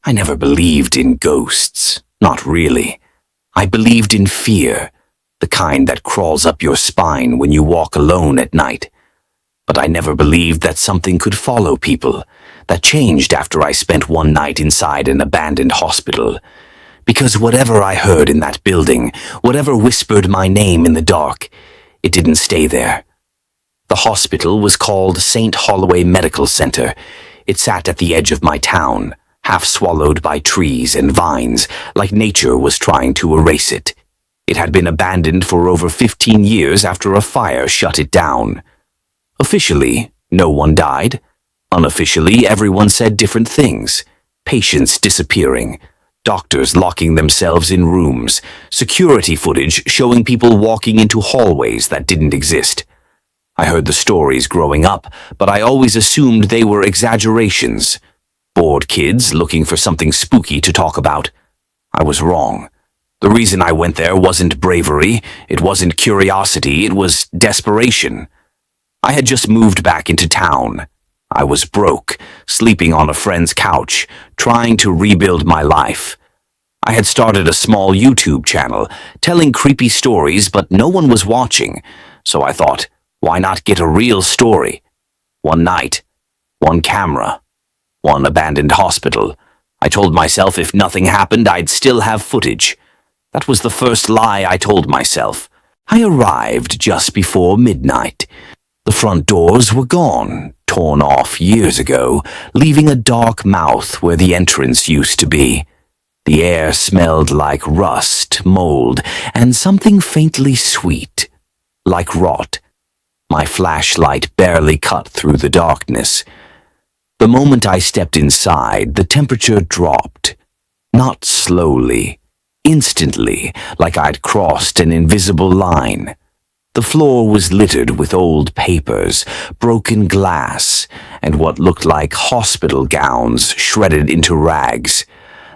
I never believed in ghosts. Not really. I believed in fear, the kind that crawls up your spine when you walk alone at night. But I never believed that something could follow people. That changed after I spent one night inside an abandoned hospital. Because whatever I heard in that building, whatever whispered my name in the dark, it didn't stay there. The hospital was called St. Holloway Medical Center. It sat at the edge of my town, half swallowed by trees and vines, like nature was trying to erase it. It had been abandoned for over 15 years after a fire shut it down. Officially, no one died. Unofficially, everyone said different things. Patients disappearing, doctors locking themselves in rooms, security footage showing people walking into hallways that didn't exist. I heard the stories growing up, but I always assumed they were exaggerations. Bored kids looking for something spooky to talk about. I was wrong. The reason I went there wasn't bravery, it wasn't curiosity, it was desperation. I had just moved back into town. I was broke, sleeping on a friend's couch, trying to rebuild my life. I had started a small YouTube channel, telling creepy stories, but no one was watching, so I thought, why not get a real story? One night, one camera, one abandoned hospital. I told myself if nothing happened, I'd still have footage. That was the first lie I told myself. I arrived just before midnight. The front doors were gone, torn off years ago, leaving a dark mouth where the entrance used to be. The air smelled like rust, mold, and something faintly sweet, like rot. My flashlight barely cut through the darkness. The moment I stepped inside, the temperature dropped. Not slowly, instantly, like I'd crossed an invisible line. The floor was littered with old papers, broken glass, and what looked like hospital gowns shredded into rags.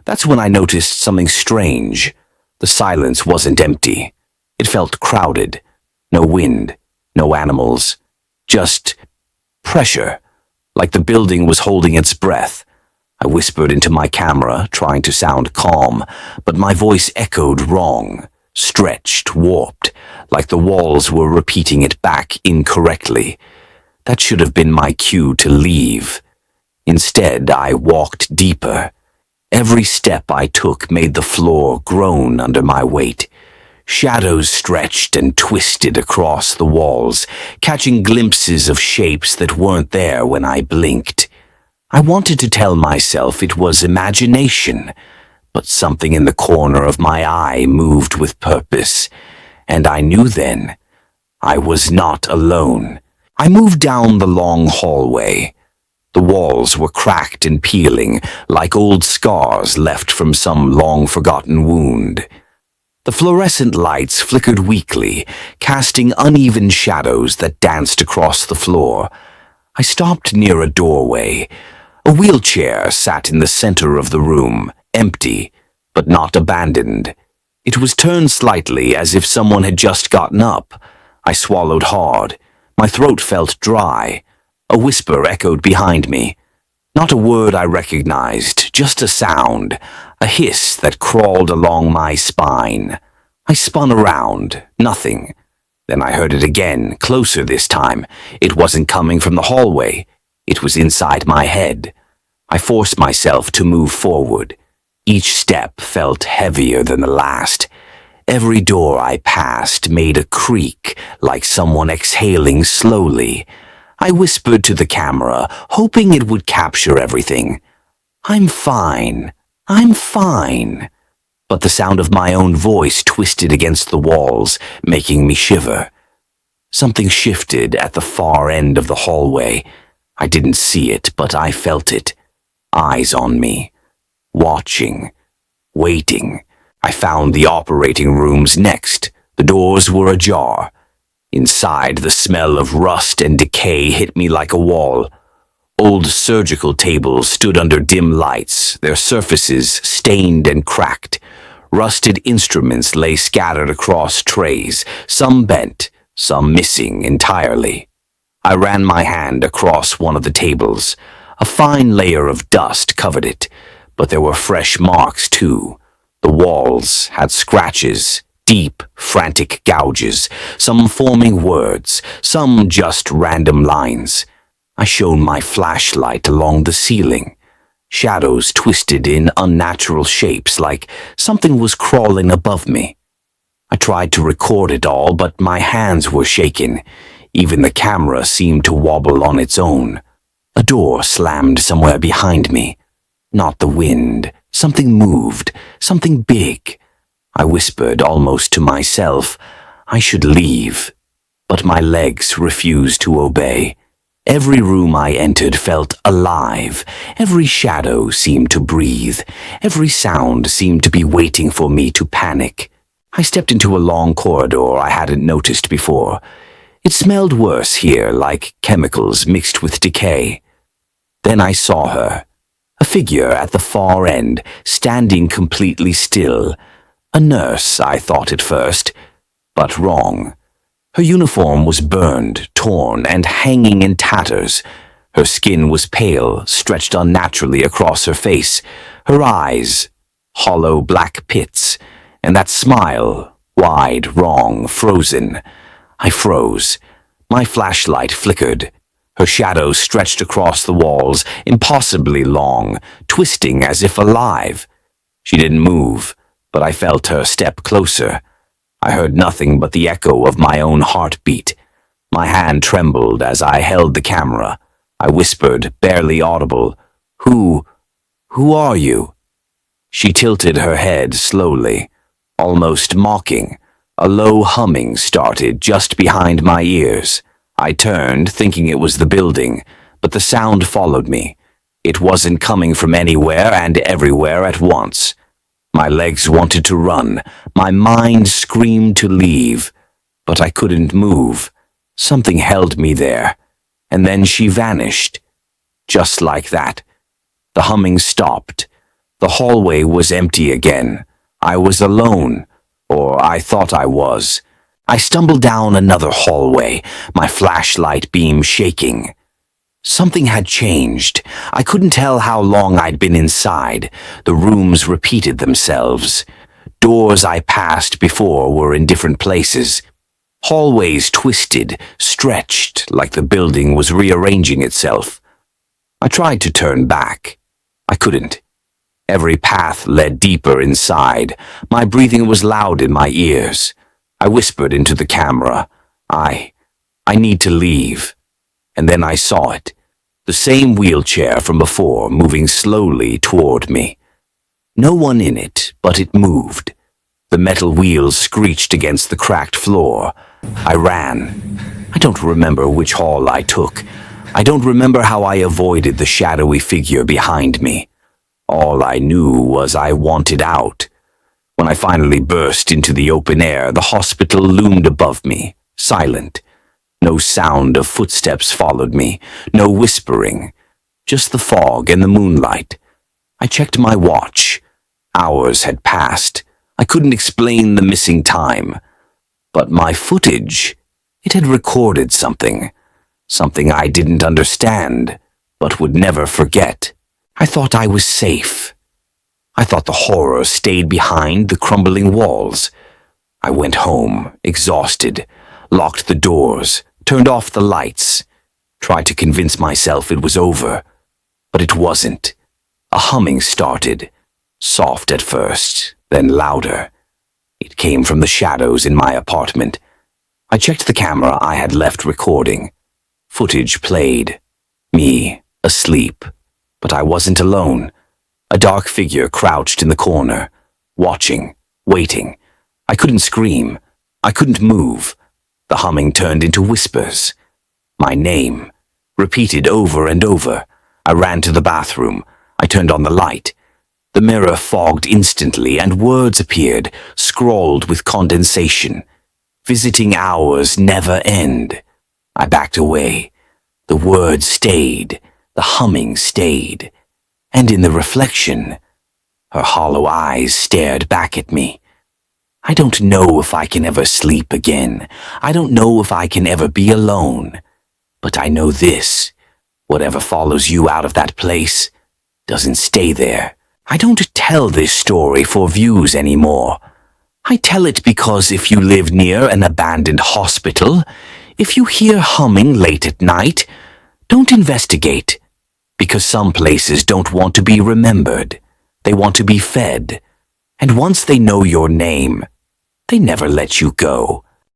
That's when I noticed something strange. The silence wasn't empty. It felt crowded. No wind, no animals. Just pressure, like the building was holding its breath. I whispered into my camera, trying to sound calm, but my voice echoed wrong, stretched, warped, like the walls were repeating it back incorrectly. That should have been my cue to leave. Instead, I walked deeper. Every step I took made the floor groan under my weight. Shadows stretched and twisted across the walls, catching glimpses of shapes that weren't there when I blinked. I wanted to tell myself it was imagination, but something in the corner of my eye moved with purpose, and I knew then I was not alone. I moved down the long hallway. The walls were cracked and peeling, like old scars left from some long-forgotten wound. The fluorescent lights flickered weakly, casting uneven shadows that danced across the floor. I stopped near a doorway. A wheelchair sat in the center of the room, empty, but not abandoned. It was turned slightly as if someone had just gotten up. I swallowed hard. My throat felt dry. A whisper echoed behind me. Not a word I recognized, just a sound, a hiss that crawled along my spine. I spun around, nothing. Then I heard it again, closer this time. It wasn't coming from the hallway. It was inside my head. I forced myself to move forward. Each step felt heavier than the last. Every door I passed made a creak, like someone exhaling slowly. I whispered to the camera, hoping it would capture everything. I'm fine. I'm fine. But the sound of my own voice twisted against the walls, making me shiver. Something shifted at the far end of the hallway. I didn't see it, but I felt it. Eyes on me. Watching. Waiting. I found the operating rooms next. The doors were ajar. Inside, the smell of rust and decay hit me like a wall. Old surgical tables stood under dim lights, their surfaces stained and cracked. Rusted instruments lay scattered across trays, some bent, some missing entirely. I ran my hand across one of the tables. A fine layer of dust covered it, but there were fresh marks too. The walls had scratches, deep, frantic gouges, some forming words, some just random lines. I shone my flashlight along the ceiling. Shadows twisted in unnatural shapes, like something was crawling above me. I tried to record it all, but my hands were shaking. Even the camera seemed to wobble on its own. A door slammed somewhere behind me. Not the wind. Something moved. Something big. I whispered almost to myself, I should leave. But my legs refused to obey. Every room I entered felt alive. Every shadow seemed to breathe. Every sound seemed to be waiting for me to panic. I stepped into a long corridor I hadn't noticed before. It smelled worse here, like chemicals mixed with decay. Then I saw her, a figure at the far end, standing completely still. A nurse, I thought at first, but wrong. Her uniform was burned, torn, and hanging in tatters. Her skin was pale, stretched unnaturally across her face. Her eyes, hollow black pits, and that smile, wide, wrong, frozen. I froze. My flashlight flickered. Her shadow stretched across the walls, impossibly long, twisting as if alive. She didn't move, but I felt her step closer. I heard nothing but the echo of my own heartbeat. My hand trembled as I held the camera. I whispered, barely audible, Who are you?" She tilted her head slowly, almost mocking. A low humming started just behind my ears. I turned, thinking it was the building, but the sound followed me. It wasn't coming from anywhere and everywhere at once. My legs wanted to run. My mind screamed to leave. But I couldn't move. Something held me there. And then she vanished. Just like that. The humming stopped. The hallway was empty again. I was alone. Or I thought I was. I stumbled down another hallway, my flashlight beam shaking. Something had changed. I couldn't tell how long I'd been inside. The rooms repeated themselves. Doors I passed before were in different places. Hallways twisted, stretched, like the building was rearranging itself. I tried to turn back. I couldn't. Every path led deeper inside. My breathing was loud in my ears. I whispered into the camera, I need to leave. And then I saw it. The same wheelchair from before moving slowly toward me. No one in it, but it moved. The metal wheels screeched against the cracked floor. I ran. I don't remember which hall I took. I don't remember how I avoided the shadowy figure behind me. All I knew was I wanted out. When I finally burst into the open air, the hospital loomed above me, silent. No sound of footsteps followed me, no whispering, just the fog and the moonlight. I checked my watch. Hours had passed. I couldn't explain the missing time. But my footage, it had recorded something I didn't understand, but would never forget. I thought I was safe. I thought the horror stayed behind the crumbling walls. I went home, exhausted, locked the doors, turned off the lights, tried to convince myself it was over. But it wasn't. A humming started, soft at first, then louder. It came from the shadows in my apartment. I checked the camera I had left recording. Footage played. Me, asleep. But I wasn't alone. A dark figure crouched in the corner, watching, waiting. I couldn't scream. I couldn't move. The humming turned into whispers. My name, repeated over and over. I ran to the bathroom. I turned on the light. The mirror fogged instantly, and words appeared, scrawled with condensation. Visiting hours never end. I backed away. The words stayed. The humming stayed. And in the reflection, her hollow eyes stared back at me. I don't know if I can ever sleep again. I don't know if I can ever be alone. But I know this. Whatever follows you out of that place doesn't stay there. I don't tell this story for views anymore. I tell it because if you live near an abandoned hospital, if you hear humming late at night, don't investigate. Because some places don't want to be remembered. They want to be fed. And once they know your name, they never let you go.